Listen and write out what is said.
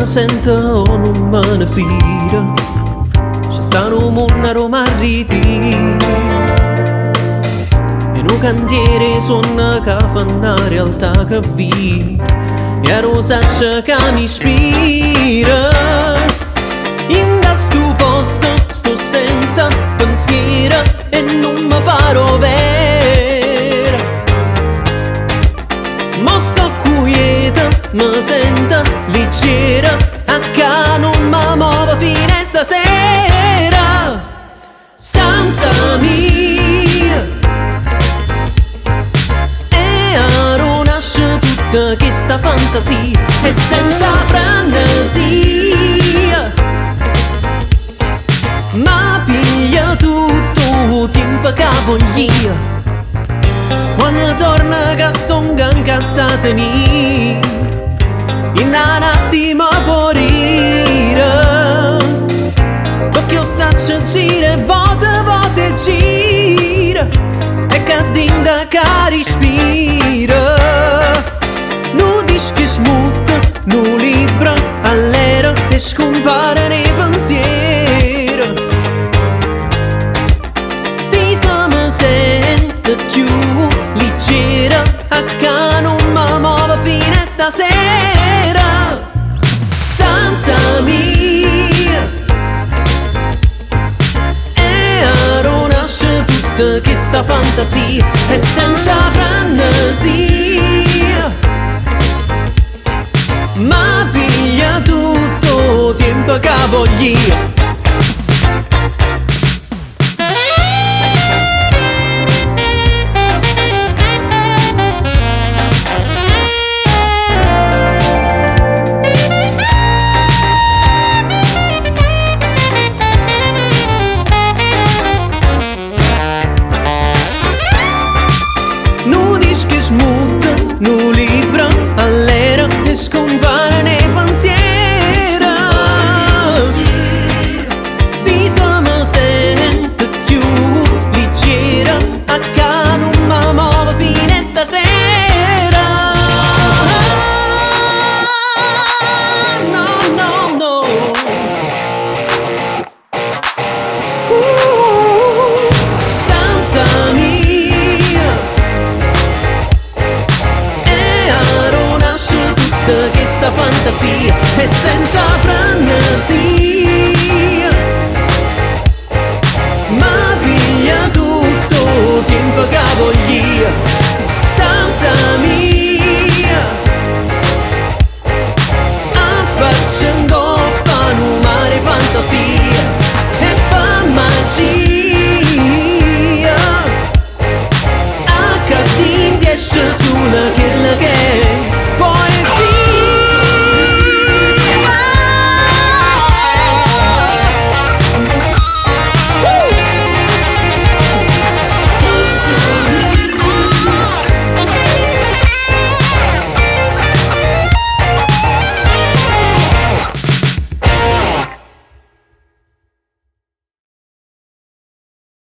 mi sento o non me ne fida, c'è sta un mondo a Roma ritiro, e un cantiere suona che fa una realtà che vi, e a rosaccia che mi ispira. In questo posto sto senza pensiero e non mi paro vera, ma sto quieta, mi sento leggera, a che non mi muovo fino a stasera. Stanza mia, e ora nasce tutta questa fantasia, e senza frenesia ma piglia tutto il tempo che voglio. Quando torna che sto incazzata in un attimo morire, perché io saccio gira e volte gira, e che dinda che respira. Nu dischi smutta, nu libro all'era, e scompare nei pensieri. Stisa mi sento più leggera, a che non mi muovo fino a stasera. Stanza mia, e ora nasce tutta questa fantasia, e senza frenesia ma piglia tutto il tempo che voglio. Nu dischi smutta, nu libro all'era, e scompare nei pensieri. Stisa mi sento più leggera, a che non mi muovo fino a stasera. No, no, no. Stanza mia, e ora nasce tutta questa fantasia, e senza frenesia